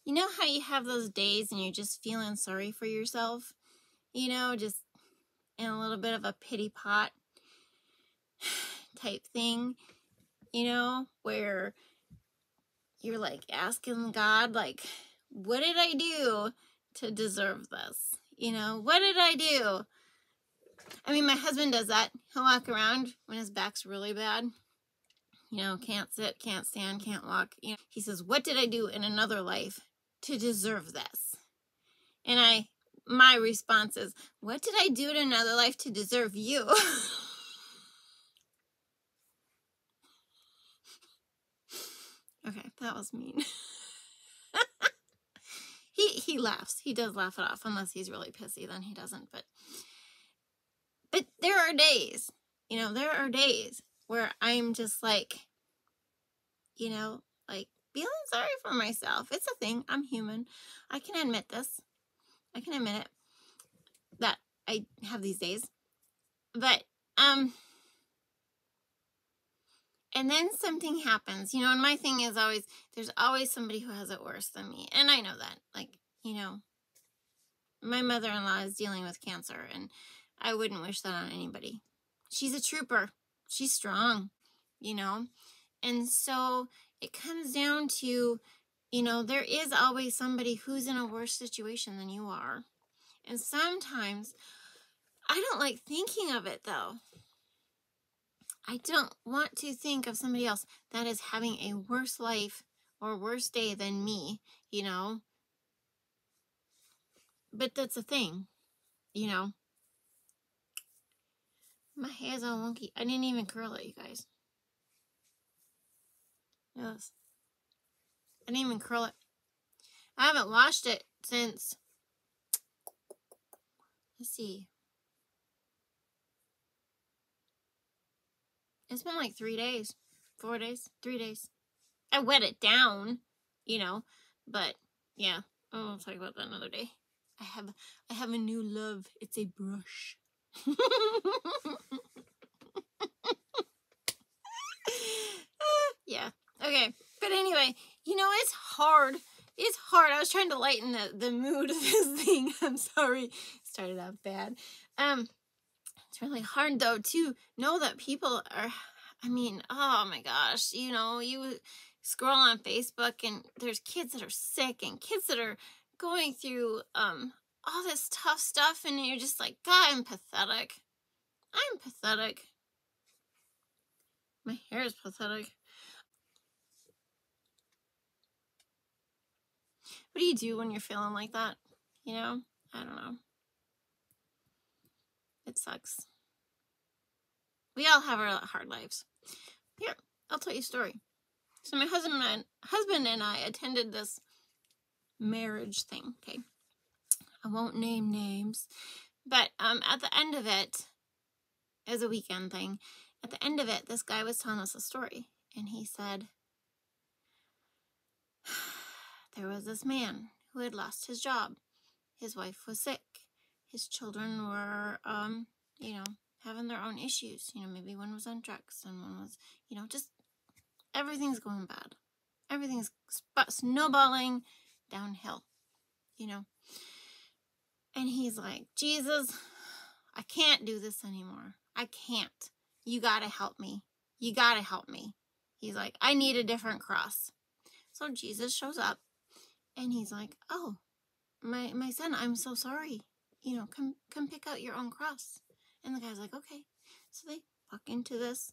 You know how you have those days and you're just feeling sorry for yourself? You know, just in a little bit of a pity pot type thing, you know, where you're like asking God, like, what did I do to deserve this? You know, what did I do? I mean, my husband does that. He'll walk around when his back's really bad. You know, can't sit, can't stand, can't walk. You know, he says, what did I do in another life to deserve this? And my response is, what did I do in another life to deserve you? Okay, that was mean. He laughs. He does laugh it off, unless he's really pissy, then he doesn't. But there are days, you know, there are days where I'm just like, you know, like feeling sorry for myself. It's a thing. I'm human. I can admit this. I can admit it, that I have these days. But, and then something happens, you know, and my thing is always, there's always somebody who has it worse than me. And I know that, like, you know, my mother-in-law is dealing with cancer, and I wouldn't wish that on anybody. She's a trooper. She's strong, you know. And so it comes down to, you know, there is always somebody who's in a worse situation than you are. And sometimes I don't like thinking of it, though. I don't want to think of somebody else that is having a worse life or worse day than me, you know. But that's a thing, you know. My hair's all wonky. I didn't even curl it, you guys. Yes. I didn't even curl it. I haven't washed it since, let's see. It's been like 3 days, 4 days, 3 days. I wet it down, you know, but yeah, I'll talk about that another day. I have a new love. It's a brush. Yeah. Okay. But anyway, you know, it's hard. It's hard. I was trying to lighten the mood of this thing. I'm sorry. Started out bad. It's really hard, though, to know that people are, I mean, oh my gosh, you know, you scroll on Facebook and there's kids that are sick and kids that are going through all this tough stuff, and you're just like, God, I'm pathetic. I'm pathetic. My hair is pathetic. What do you do when you're feeling like that? You know? I don't know. It sucks. We all have our hard lives. Here, I'll tell you a story. So my husband and I attended this marriage thing, okay? I won't name names, but at the end of it, it was a weekend thing. At the end of it, this guy was telling us a story, and he said, there was this man who had lost his job. His wife was sick. His children were, you know, having their own issues. You know, maybe one was on drugs and one was, you know, just everything's going bad. Everything's snowballing downhill, you know. And he's like, Jesus, I can't do this anymore. I can't. You gotta help me. You gotta help me. He's like, I need a different cross. So Jesus shows up and he's like, oh, my son, I'm so sorry. You know, come pick out your own cross. And the guy's like, okay. So they walk into this,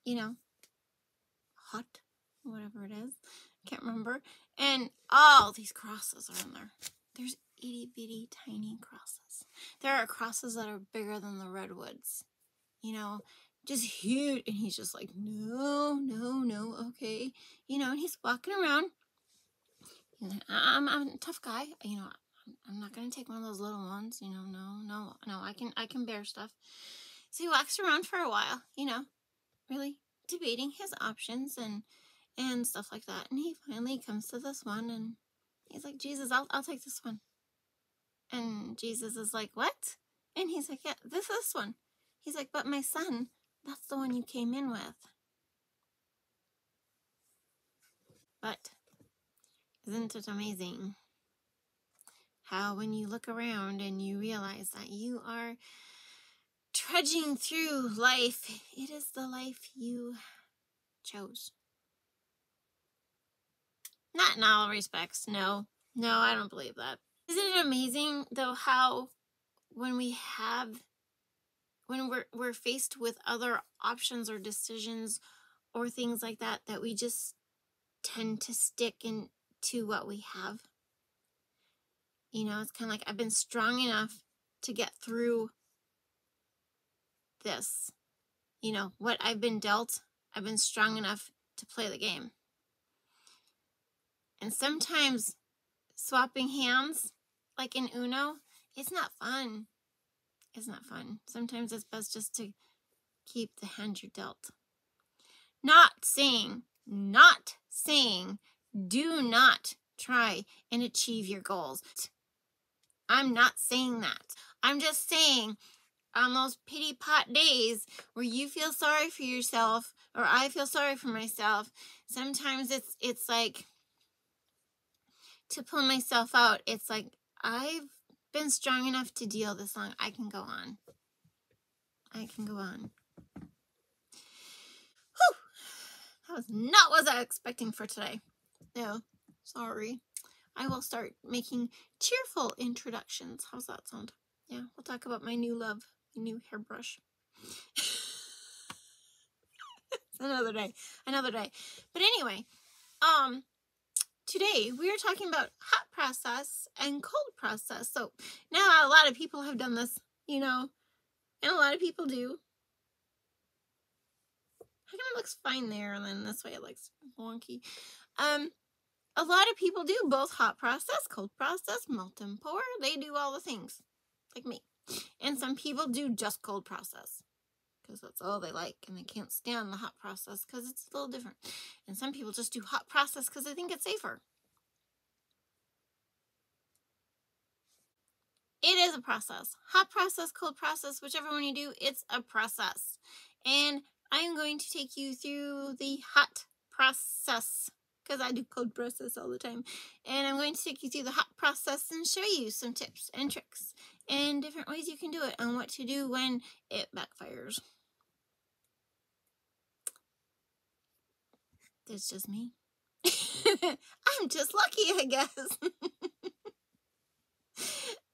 you know, hut, whatever it is. Can't remember. And all these crosses are in there. There's itty bitty tiny crosses. There are crosses that are bigger than the redwoods. You know, just huge. And he's just like, no, okay. You know, and he's walking around. He's like, I'm a tough guy. You know, I'm not going to take one of those little ones. You know, no, I can bear stuff. So he walks around for a while, you know, really debating his options and stuff like that. And he finally comes to this one and he's like, Jesus, I'll take this one. And Jesus is like, what? And he's like, yeah, this one. He's like, but my son, that's the one you came in with. But Isn't it amazing how when you look around and you realize that you are trudging through life, it is the life you chose. Not in all respects, no. No, I don't believe that. Isn't it amazing, though, how when we're faced with other options or decisions or things like that, that we just tend to stick into what we have? You know, it's kind of like, I've been strong enough to get through this. You know, what I've been dealt, I've been strong enough to play the game. And sometimes swapping hands, like in Uno, it's not fun. It's not fun. Sometimes it's best just to keep the hand you're dealt. Not saying, do not try and achieve your goals. I'm not saying that. I'm just saying, on those pity pot days where you feel sorry for yourself, or I feel sorry for myself, sometimes it's like, to pull myself out, it's like, I've been strong enough to deal this long. I can go on. I can go on. Whew. That was not what I was expecting for today. No, sorry. I will start making cheerful introductions. How's that sound? Yeah, we'll talk about my new love, my new hairbrush. Another day. But anyway, today we are talking about hot process and cold process. So now a lot of people have done this, you know, and a lot of people do. How come it looks fine there, and then this way it looks wonky? A lot of people do both hot process, cold process, melt and pour. They do all the things, like me. And some people do just cold process, because that's all they like, and they can't stand the hot process because it's a little different. And some people just do hot process because they think it's safer. It is a process. Hot process, cold process, whichever one you do, it's a process. And I'm going to take you through the hot process, because I do cold process all the time. And I'm going to take you through the hot process and show you some tips and tricks and different ways you can do it, and what to do when it backfires. It's just me. I'm just lucky, I guess.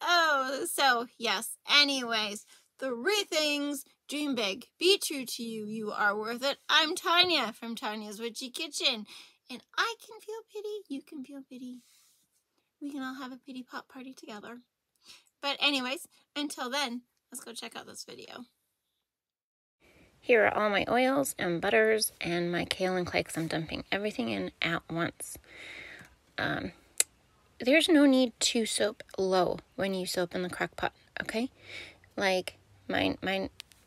Oh, so yes. Anyways, 3 things. Dream big. Be true to you. You are worth it. I'm Tonya from Tonya's Witchy Kitchen. And I can feel pity. You can feel pity. We can all have a pity pot party together. But anyways, until then, let's go check out this video. Here are all my oils and butters and my kale and clay, because I'm dumping everything in at once. There's no need to soap low when you soap in the crock pot, okay? Like mine,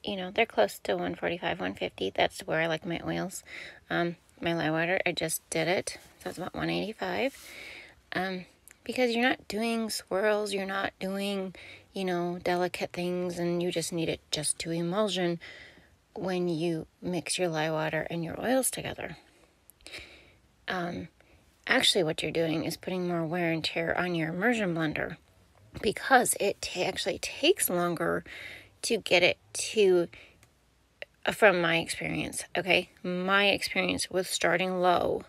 you know, they're close to 145, 150. That's where I like my oils. My lye water, I just did it, so it's about 185. Because you're not doing swirls, you're not doing, you know, delicate things, and you just need it just to emulsion when you mix your lye water and your oils together. Actually, what you're doing is putting more wear and tear on your immersion blender, because it actually takes longer to get it to, from my experience, okay? My experience with starting low,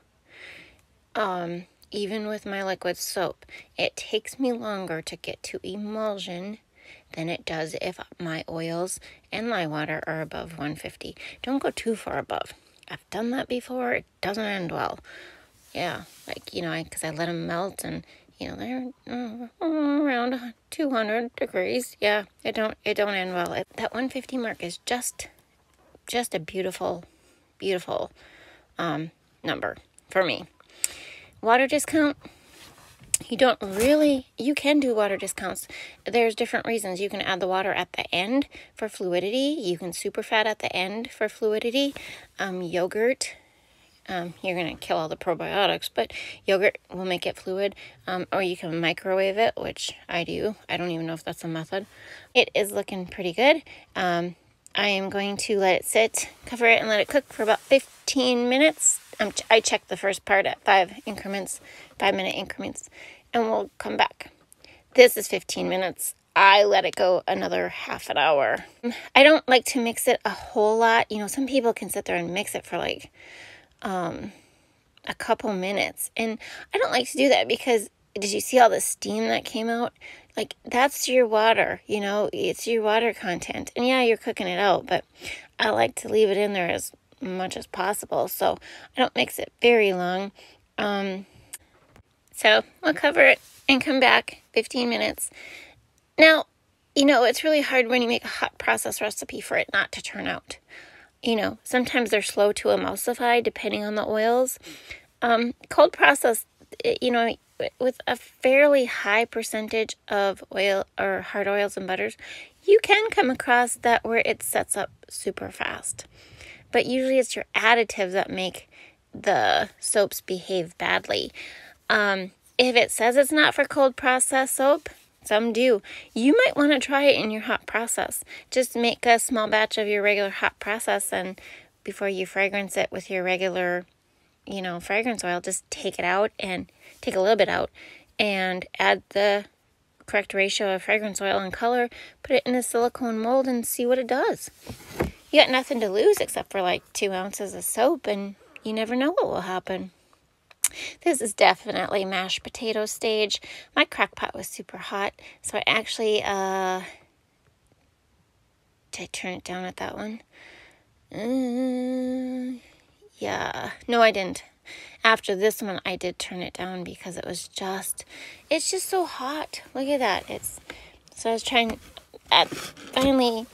even with my liquid soap, it takes me longer to get to emulsion than it does if my oils and lye water are above 150. Don't go too far above. I've done that before. It doesn't end well. Yeah, like, you know, because I let them melt, and, you know, they're around 200 degrees. Yeah, it don't end well. That 150 mark is just a beautiful, beautiful number for me. Water discount, you can do water discounts. There's different reasons. You can add the water at the end for fluidity. You can super fat at the end for fluidity. Yogurt, you're going to kill all the probiotics, but yogurt will make it fluid. Or you can microwave it, which I do. I don't even know if that's a method. It is looking pretty good. I I am going to let it sit, cover it, and let it cook for about 15 minutes. I checked the first part at 5-minute increments, and we'll come back. This is 15 minutes. I let it go another half an hour. I don't like to mix it a whole lot. You know, some people can sit there and mix it for like a couple minutes, and I don't like to do that because did you see all the steam that came out? Like, that's your water, you know, it's your water content. And yeah, you're cooking it out, but I like to leave it in there as much as possible. So I don't mix it very long. So we'll cover it and come back 15 minutes. Now, you know, it's really hard when you make a hot process recipe for it not to turn out. You know, sometimes they're slow to emulsify depending on the oils. Cold process, you know, with a fairly high percentage of oil or hard oils and butters, you can come across that where it sets up super fast. But usually it's your additives that make the soaps behave badly. If it says it's not for cold process soap, some do. You might want to try it in your hot process. Just make a small batch of your regular hot process, and before you fragrance it with your regular, you know, fragrance oil, just take it out and take a little bit out and add the correct ratio of fragrance oil and color, put it in a silicone mold and see what it does. You got nothing to lose except for like 2 ounces of soap, and you never know what will happen. This is definitely mashed potato stage. My crock pot was super hot, so I actually, did I turn it down at that one? Yeah, no, I didn't. After this one, I did turn it down because it's just so hot. Look at that. So I was finally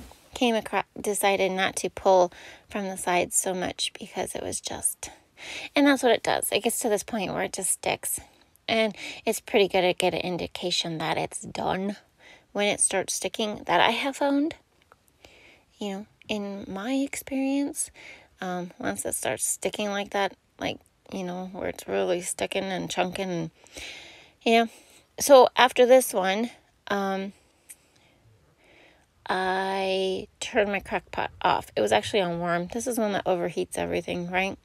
decided not to pull from the sides so much because it was just, and that's what it does. It gets to this point where it just sticks. And it's pretty good to get an indication that it's done when it starts sticking, that I have found, you know, in my experience. Once it starts sticking like that, like, you know, where it's really sticking and chunking, and, you know. So after this one, I turned my crock pot off. It was actually on warm. This is one that overheats everything, right?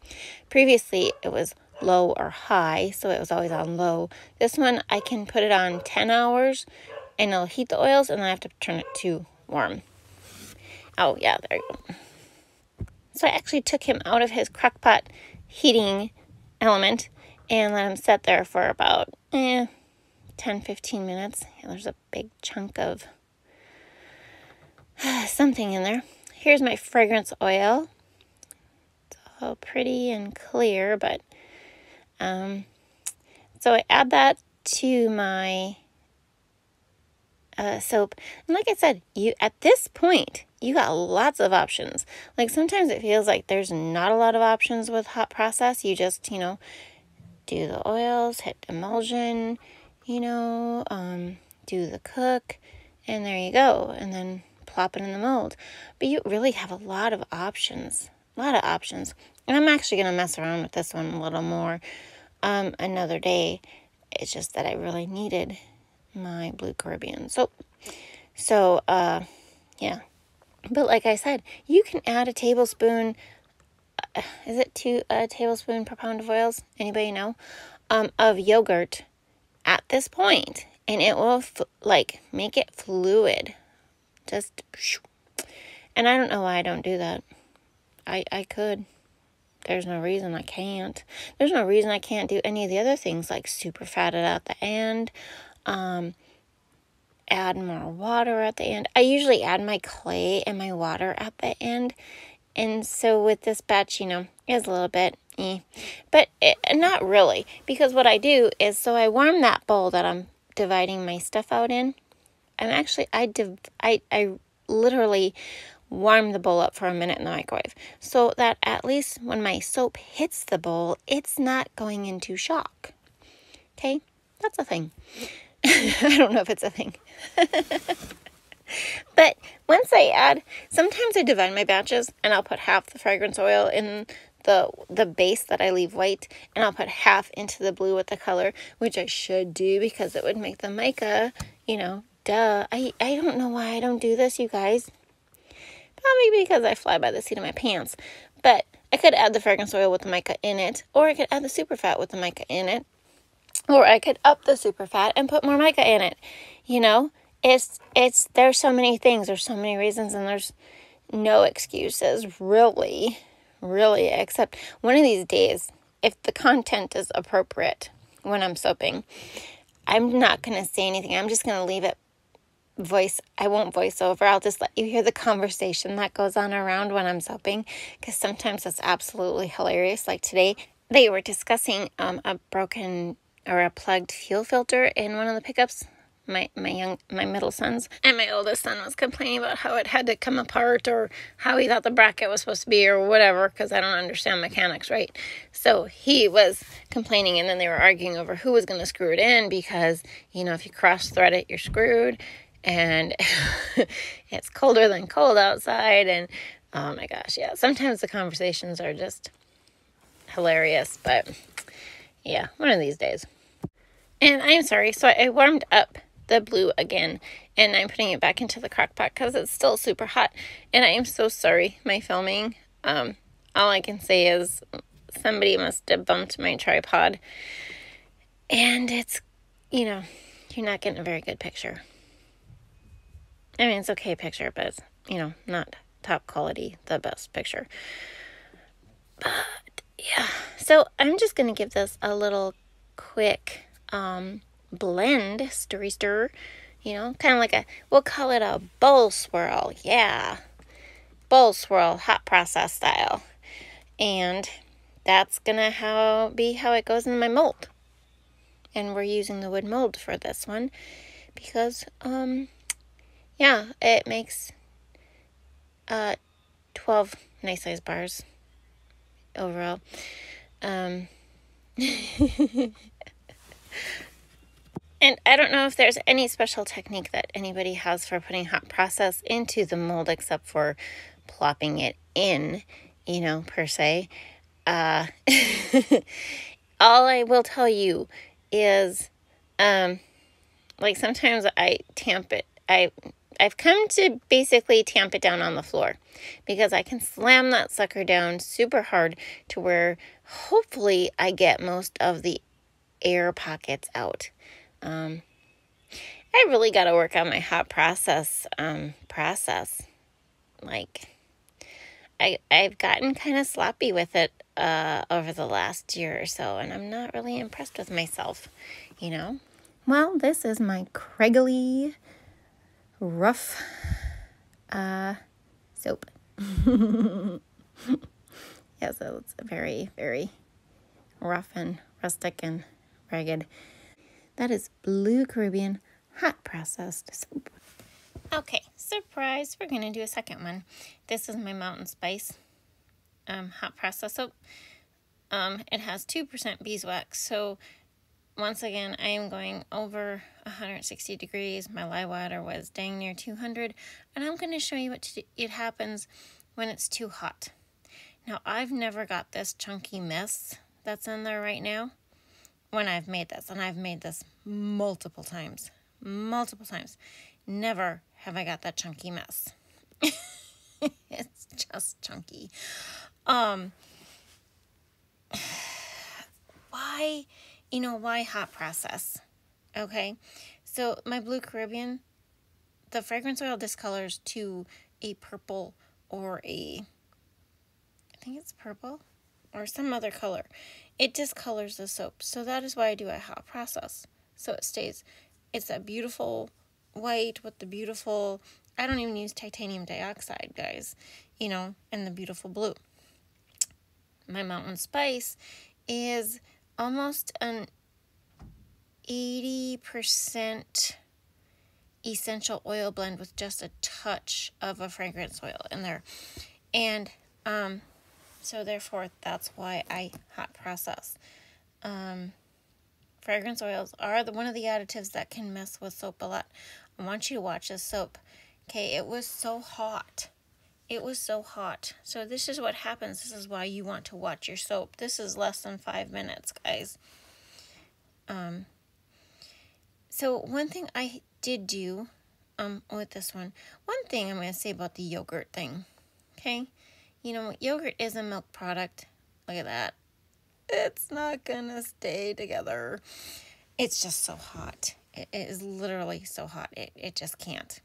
Previously, it was low or high, so it was always on low. This one, I can put it on 10 hours, and it'll heat the oils, and then I have to turn it to warm. Oh, yeah, there you go. So I actually took him out of his crock pot heating element and let him sit there for about 10-15 minutes. Yeah, there's a big chunk of something in there. Here's my fragrance oil. It's all pretty and clear, but so I add that to my soap. And like I said, at this point, you got lots of options. Like sometimes it feels like there's not a lot of options with hot process. You just, you know, do the oils, hit emulsion, you know, do the cook, and there you go. And then plop it in the mold. But you really have a lot of options. And I'm actually going to mess around with this one a little more another day. It's just that I really needed my blue Caribbean soap. So, yeah. But like I said, you can add a tablespoon, is it 2 tablespoons per pound of oils? Anybody know? Of yogurt at this point, and it will make it fluid. Just, and I don't know why I don't do that. I could. There's no reason I can't. There's no reason I can't do any of the other things, like super fat it at the end. Add more water at the end. I usually add my clay and my water at the end. And so with this batch, you know, it's a little bit but not really, because what I do is, so I warm that bowl that I'm dividing my stuff out in. I literally warm the bowl up for a minute in the microwave, so that at least when my soap hits the bowl, it's not going into shock. Okay, that's a thing. I don't know if it's a thing. But once sometimes I divide my batches, and I'll put half the fragrance oil in the base that I leave white, and I'll put half into the blue with the color, which I should do because it would make the mica, you know, duh. I don't know why I don't do this, you guys. Probably because I fly by the seat of my pants. But I could add the fragrance oil with the mica in it, or I could add the super fat with the mica in it, or I could up the super fat and put more mica in it. You know, there's so many things, there's so many reasons, and there's no excuses, really, except one of these days, if the content is appropriate when I'm soaping, I'm not going to say anything. I'm just going to leave it I won't voice over. I'll just let you hear the conversation that goes on around when I'm soaping, because sometimes it's absolutely hilarious. Like today, they were discussing a broken or a plugged fuel filter in one of the pickups. My middle sons and my oldest son was complaining about how it had to come apart, or how he thought the bracket was supposed to be, or whatever, because I don't understand mechanics, right? So he was complaining, and then they were arguing over who was going to screw it in, because, you know, if you cross thread it, you're screwed, and it's colder than cold outside, and oh my gosh, yeah, sometimes the conversations are just hilarious, but yeah, one of these days. And I'm sorry, so I warmed up the blue again, and I'm putting it back into the crock pot because it's still super hot, and I am so sorry, my filming. All I can say is somebody must have bumped my tripod, and it's, you know, you're not getting a very good picture. I mean, it's okay picture, but it's, you know, not top quality, the best picture. But yeah, so I'm just going to give this a little quick blend, stir, you know, kind of like we'll call it a bowl swirl. Yeah, bowl swirl, hot process style. And that's going to be how it goes in my mold. And we're using the wood mold for this one because, yeah, it makes 12 nice size bars overall. And I don't know if there's any special technique that anybody has for putting hot process into the mold except for plopping it in, you know, per se. All I will tell you is, like sometimes I tamp it. I've come to basically tamp it down on the floor because I can slam that sucker down super hard to where hopefully I get most of the air pockets out. I really got to work on my hot process Like, I've gotten kind of sloppy with it over the last year or so, and I'm not really impressed with myself, you know? Well, this is my Craigly rough soap. Yeah, so it's very, very rough and rustic and ragged. That is Blue Caribbean hot processed soap. Okay, surprise, we're going to do a second one. This is my Mountain Spice hot processed soap. It has 2% beeswax, so once again, I am going over 160 degrees. My lye water was dang near 200, and I'm going to show you it happens when it's too hot. Now, I've never got this chunky mess that's in there right now when I've made this, and I've made this multiple times. Never have I got that chunky mess. It's just chunky. Why hot process? Okay, so my Blue Caribbean, the fragrance oil discolors to a purple or I think it's purple or some other color. It discolors the soap, so that is why I do a hot process. So it's that beautiful white with the beautiful, I don't even use titanium dioxide, guys, and the beautiful blue. My Mountain Spice is almost an 80% essential oil blend with just a touch of a fragrance oil in there. And so therefore, that's why I hot process. Fragrance oils are one of the additives that can mess with soap a lot. I want you to watch this soap. Okay, it was so hot. So this is what happens. This is why you want to watch your soap. This is less than 5 minutes, guys. So one thing I did do with this one, I'm going to say about the yogurt thing. Okay? You know, yogurt is a milk product. Look at that. It's not gonna stay together. It's just so hot. It is literally so hot. It just can't.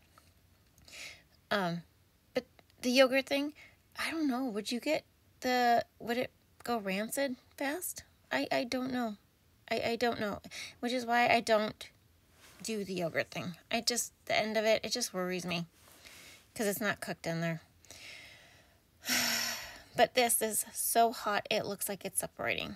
But the yogurt thing, I don't know. Would it go rancid fast? I don't know. I don't know. Which is why I don't do the yogurt thing. The end of it just worries me. Because it's not cooked in there. But this is so hot, it looks like it's separating.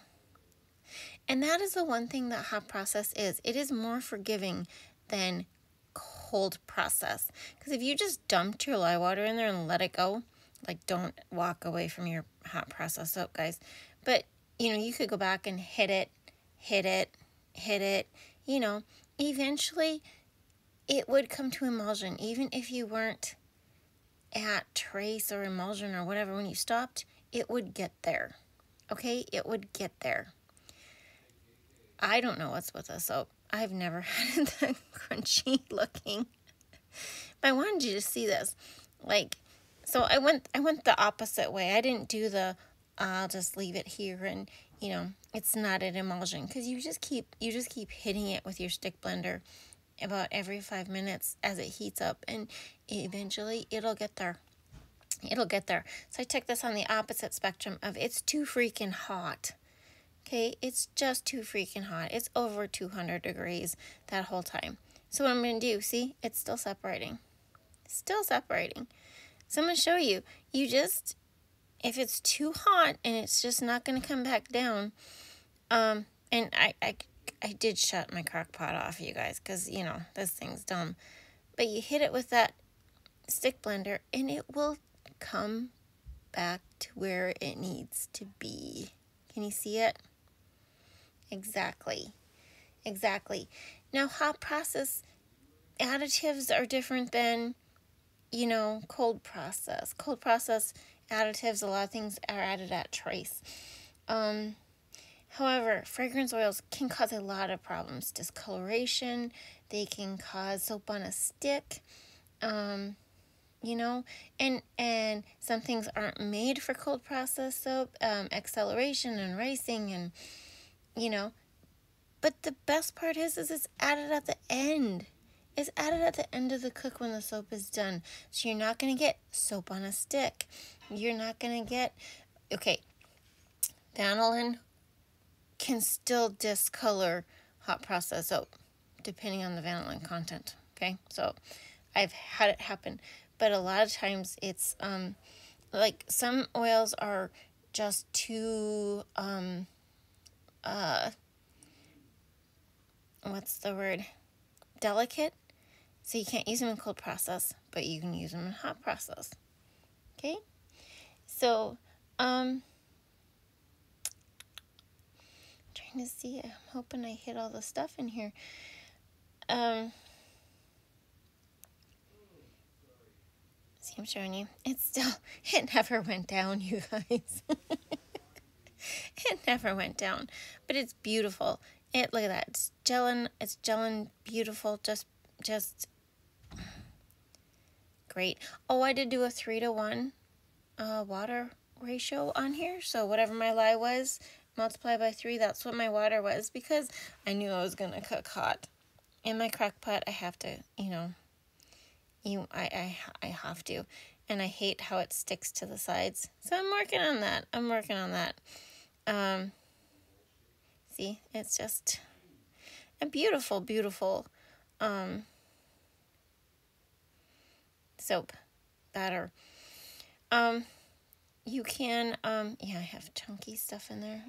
And that is the one thing that hot process is. It is more forgiving than cold process. Because if you just dumped your lye water in there and let it go, like, don't walk away from your hot process soap, guys. But, you know, you could go back and hit it. You know, eventually it would come to emulsion. Even if you weren't at trace or emulsion or whatever, when you stopped, it would get there. Okay? It would get there. I don't know what's with the soap. I've never had it that crunchy looking. But I wanted you to see this. Like, so I went the opposite way. I didn't do I'll just leave it here and, you know, it's not an emulsion. Because you just keep hitting it with your stick blender about every 5 minutes as it heats up. And eventually it'll get there. It'll get there. So I took this on the opposite spectrum of it's too freaking hot. Okay, it's just too freaking hot. It's over 200 degrees that whole time. So what I'm going to do, see, it's still separating. Still separating. So I'm going to show you. If it's too hot and it's just not going to come back down, and I did shut my crock pot off, you guys, because, you know, this thing's dumb. But you hit it with that stick blender and it will come back to where it needs to be. Can you see it? Exactly. Now, hot process additives are different than, you know, cold process. Cold process additives, a lot of things are added at trace. However, fragrance oils can cause a lot of problems. Discoloration, they can cause soap on a stick, you know, and some things aren't made for cold process soap, acceleration and ricing and, you know, but the best part is it's added at the end. It's added at the end of the cook when the soap is done. So you're not going to get soap on a stick. You're not going to get, okay, vanillin can still discolor hot process soap, depending on the vanillin content, okay? So I've had it happen. But a lot of times it's, like, some oils are just too, what's the word? Delicate. So you can't use them in cold process, but you can use them in hot process. Okay? So, trying to see. I'm hoping I hit all the stuff in here. See, I'm showing you. It never went down, you guys. It never went down. But it's beautiful. Look at that. It's gelling beautiful. Just great. Oh, I did do a 3-to-1 water ratio on here. So whatever my lye was, multiply by 3, that's what my water was, because I knew I was going to cook hot. In my crock pot, I have to, you know, I have to. And I hate how it sticks to the sides. So I'm working on that. See, it's just a beautiful, beautiful soap batter. You can, yeah, I have chunky stuff in there.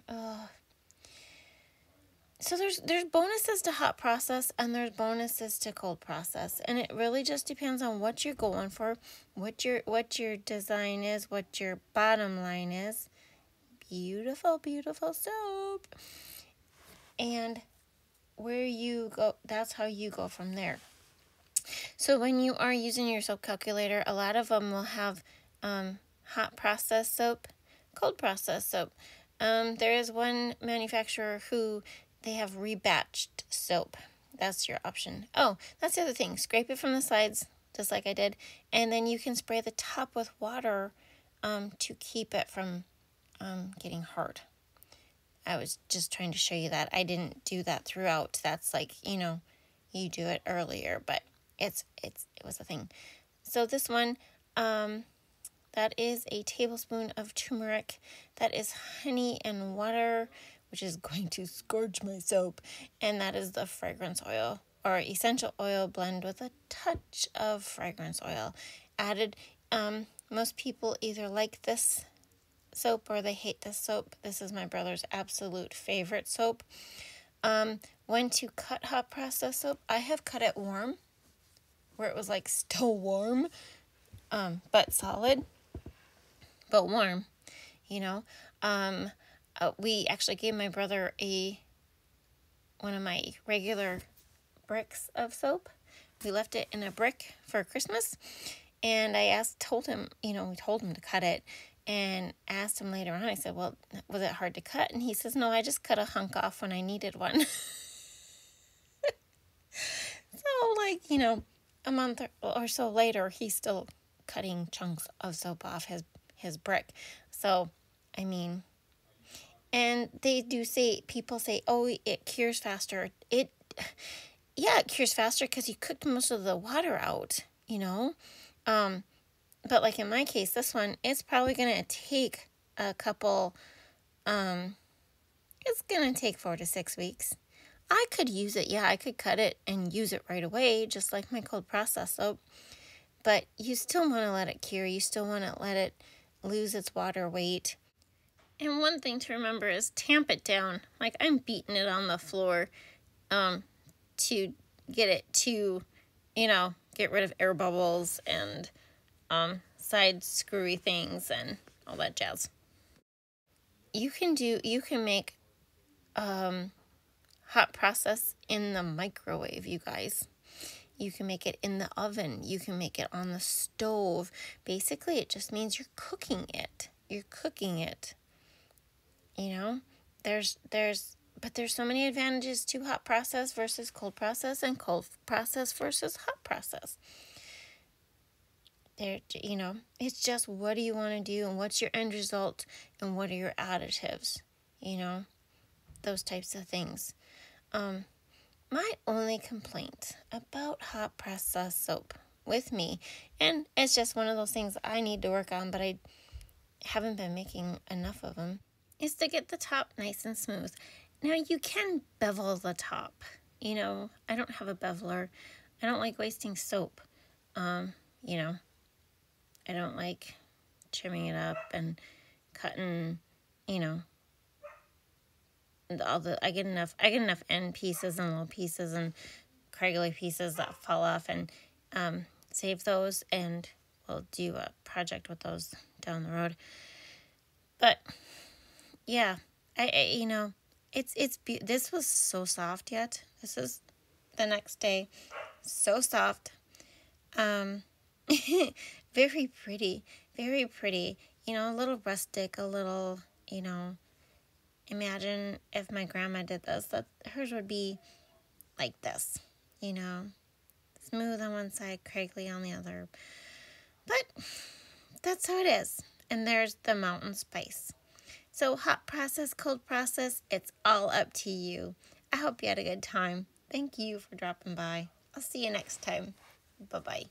So there's bonuses to hot process and there's bonuses to cold process, and it really just depends on what you're going for, what your design is, what your bottom line is. Beautiful, beautiful soap. And where you go, that's how you go from there. So when you are using your soap calculator, a lot of them will have hot process soap, cold process soap. There is one manufacturer who they have rebatched soap. That's your option. Oh, that's the other thing. Scrape it from the sides, just like I did, and then you can spray the top with water to keep it from getting hard. I was just trying to show you that. I didn't do that throughout. That's like, you do it earlier, but it was a thing. So this one, that is a tablespoon of turmeric. That is honey and water, which is going to scorch my soap. And that is the fragrance oil or essential oil blend with a touch of fragrance oil added. Most people either like this soap or they hate this soap. This is my brother's absolute favorite soap. When to cut hot process soap, I have cut it warm, where it was like still warm, but solid, but warm, we actually gave my brother one of my regular bricks of soap. We left it in a brick for Christmas, and I told him to cut it, and asked him later on, I said, well, was it hard to cut? And he says, no, I just cut a hunk off when I needed one. So, a month or so later, he's still cutting chunks of soap off his brick. So, and they do say, people say, oh, it cures faster. It cures faster because you cooked most of the water out, But like in my case, this one, it's probably going to take a couple, it's going to take 4 to 6 weeks. I could use it. Yeah, I could cut it and use it right away, just like my cold process soap. But you still want to let it cure. You still want to let it lose its water weight. And one thing to remember is tamp it down. Like I'm beating it on the floor to get it to, get rid of air bubbles and side screwy things and all that jazz. You can make hot process in the microwave, you guys. You can make it in the oven. You can make it on the stove. Basically, it just means you're cooking it. You're cooking it. There's so many advantages to hot process versus cold process and cold process versus hot process. It's just what do you want to do and what's your end result and what are your additives, those types of things. My only complaint about hot process soap with me, and it's just one of those things I need to work on, but I haven't been making enough of them, is to get the top nice and smooth. Now you can bevel the top, I don't have a beveler. I don't like wasting soap. I don't like trimming it up and cutting, I get enough end pieces and little pieces and craggly pieces that fall off and save those, and we'll do a project with those down the road. But yeah, this was so soft yet. This is the next day. So soft. Very pretty. Very pretty. A little rustic, a little, imagine if my grandma did this, that hers would be like this, smooth on one side, craggly on the other. But that's how it is. And there's the mountain spice. So hot process, cold process, it's all up to you. I hope you had a good time. Thank you for dropping by. I'll see you next time. Bye-bye.